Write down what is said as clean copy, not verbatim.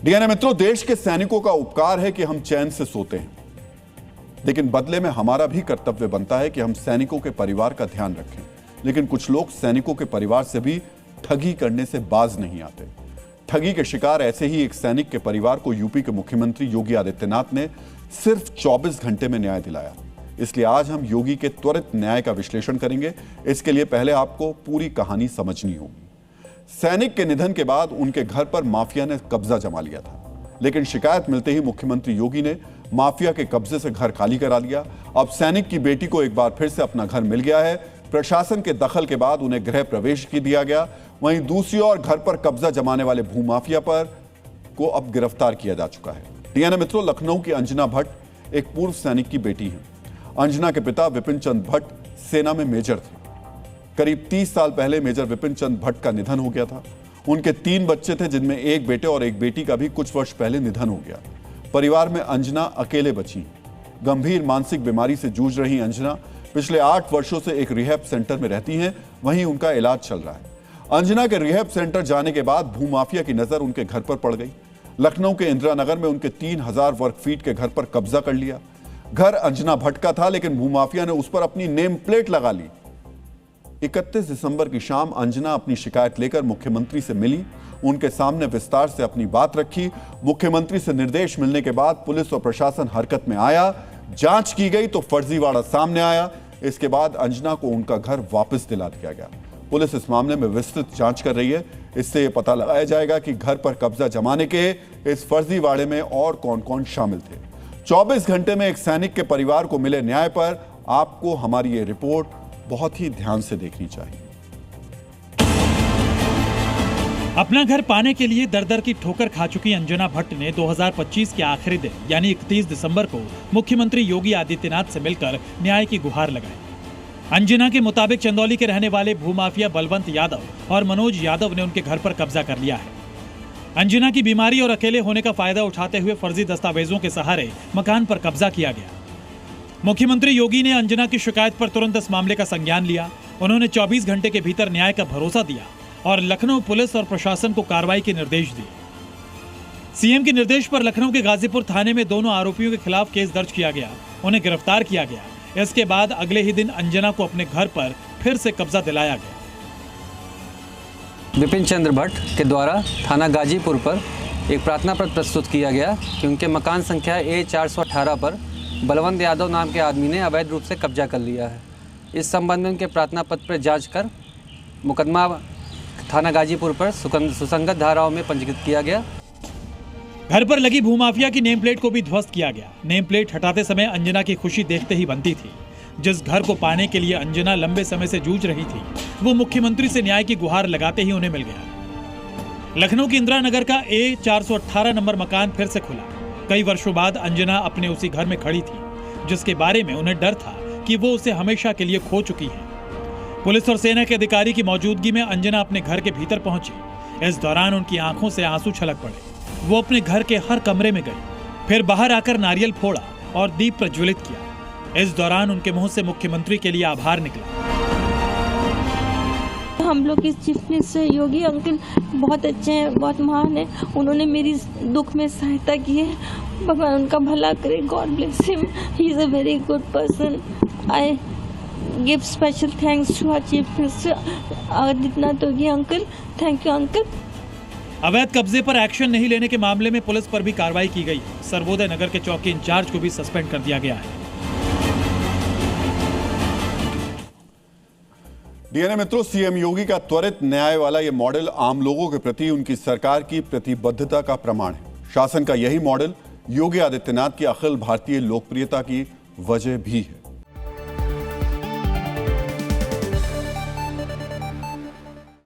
DNA मित्रों, देश के सैनिकों का उपकार है कि हम चैन से सोते हैं, लेकिन बदले में हमारा भी कर्तव्य बनता है कि हम सैनिकों के परिवार का ध्यान रखें। लेकिन कुछ लोग सैनिकों के परिवार से भी ठगी करने से बाज नहीं आते। ठगी के शिकार ऐसे ही एक सैनिक के परिवार को यूपी के मुख्यमंत्री योगी आदित्यनाथ ने सिर्फ 24 घंटे में न्याय दिलाया। इसलिए आज हम योगी के त्वरित न्याय का विश्लेषण करेंगे। इसके लिए पहले आपको पूरी कहानी समझनी होगी। सैनिक के निधन के बाद उनके घर पर माफिया ने कब्जा जमा लिया था, लेकिन शिकायत मिलते ही मुख्यमंत्री योगी ने माफिया के कब्जे से घर खाली करा दिया। अब सैनिक की बेटी को एक बार फिर से अपना घर मिल गया है। प्रशासन के दखल के बाद उन्हें गृह प्रवेश की दिया गया। वहीं दूसरी ओर घर पर कब्जा जमाने वाले भूमाफिया पर को अब गिरफ्तार किया जा चुका है। डीएनए मित्रों, लखनऊ की अंजना भट्ट एक पूर्व सैनिक की बेटी है। अंजना के पिता विपिन चंद भट्ट सेना में मेजर थे। करीब 30 साल पहले मेजर विपिन चंद भट्ट का निधन हो गया था। उनके 3 बच्चे थे, जिनमें एक बेटे और एक बेटी का भी कुछ वर्ष पहले निधन हो गया। परिवार में अंजना अकेले बची। गंभीर मानसिक बीमारी से जूझ रही अंजना पिछले 8 वर्षों से एक रिहैब सेंटर में रहती हैं। वहीं उनका इलाज चल रहा है। अंजना के रिहैब सेंटर जाने के बाद भूमाफिया की नजर उनके घर पर पड़ गई। लखनऊ के इंदिरा नगर में उनके 3000 वर्ग फीट के घर पर कब्जा कर लिया। घर अंजना भट्ट का था, लेकिन भूमाफिया ने उस पर अपनी नेम प्लेट लगा ली। 31 दिसंबर की शाम अंजना अपनी शिकायत लेकर मुख्यमंत्री से मिली। उनके सामने विस्तार से अपनी बात रखी। मुख्यमंत्री से निर्देश मिलने के बाद पुलिस और प्रशासन हरकत में आया। जांच की गई तो फर्जीवाड़ा सामने आया। इसके बाद अंजना को उनका घर वापस दिला दिया गया। पुलिस इस मामले में विस्तृत जांच कर रही है। इससे यह पता लगाया जाएगा कि घर पर कब्जा जमाने के इस फर्जीवाड़े में और कौन कौन शामिल थे। 24 घंटे में एक सैनिक के परिवार को मिले न्याय पर आपको हमारी ये रिपोर्ट बहुत ही ध्यान से देखनी चाहिए। अपना घर पाने के लिए दर दर की ठोकर खा चुकी अंजना भट्ट ने 2025 के आखिरी दिन यानी 31 दिसंबर को मुख्यमंत्री योगी आदित्यनाथ से मिलकर न्याय की गुहार लगाई। अंजना के मुताबिक चंदौली के रहने वाले भूमाफिया बलवंत यादव और मनोज यादव ने उनके घर पर कब्जा कर लिया है। अंजना की बीमारी और अकेले होने का फायदा उठाते हुए फर्जी दस्तावेजों के सहारे मकान पर कब्जा किया गया। मुख्यमंत्री योगी ने अंजना की शिकायत पर तुरंत इस मामले का संज्ञान लिया। उन्होंने 24 घंटे के भीतर न्याय का भरोसा दिया और लखनऊ पुलिस और प्रशासन को कार्रवाई के निर्देश दिए। सीएम के निर्देश पर लखनऊ के गाजीपुर थाने में दोनों आरोपियों के खिलाफ केस दर्ज किया गया। उन्हें गिरफ्तार किया गया। इसके बाद अगले ही दिन अंजना को अपने घर पर फिर से कब्जा दिलाया गया। विपिन चंद्र भट्ट के द्वारा थाना गाजीपुर पर एक प्रार्थना पत्र प्रस्तुत किया गया कि उनके मकान संख्या A418 पर बलवंत यादव नाम के आदमी ने अवैध रूप से कब्जा कर लिया है। इस संबंध में उनके प्रार्थना पत्र पर जांच कर मुकदमा थाना गाजीपुर पर सुसंगत धाराओं में पंजीकृत किया गया। घर पर लगी भूमाफिया की नेम प्लेट को भी ध्वस्त किया गया। नेम प्लेट हटाते समय अंजना की खुशी देखते ही बनती थी। जिस घर को पाने के लिए अंजना लंबे समय से जूझ रही थी, वो मुख्यमंत्री से न्याय की गुहार लगाते ही उन्हें मिल गया। लखनऊ के इंदिरा नगर का A418 नंबर मकान फिर से खुला। कई वर्षों बाद अंजना अपने उसी घर में खड़ी थी, जिसके बारे में उन्हें डर था कि वो उसे हमेशा के लिए खो चुकी है। पुलिस और सेना के अधिकारी की मौजूदगी में अंजना अपने घर के भीतर पहुंची। इस दौरान उनकी आंखों से आंसू छलक पड़े। वो अपने घर के हर कमरे में गई, फिर बाहर आकर नारियल फोड़ा और दीप प्रज्वलित किया। इस दौरान उनके मुंह से मुख्यमंत्री के लिए आभार निकला। हम लोग के चीफ मिनिस्टर योगी अंकल बहुत अच्छे हैं, बहुत महान हैं। उन्होंने मेरी दुख में सहायता की है। भगवान उनका भला करे। God bless him. He is a very good person. I give special thanks to our chief minister Adityanath Yogi uncle. Thank you uncle. अवैध कब्जे पर एक्शन नहीं लेने के मामले में पुलिस पर भी कार्रवाई की गई। सर्वोदय नगर के चौकी इंचार्ज को भी सस्पेंड कर दिया गया है। डीएनए मित्रों, सीएम योगी का त्वरित न्याय वाला यह मॉडल आम लोगों के प्रति उनकी सरकार की प्रतिबद्धता का प्रमाण है। शासन का यही मॉडल योगी आदित्यनाथ की अखिल भारतीय लोकप्रियता की वजह भी है।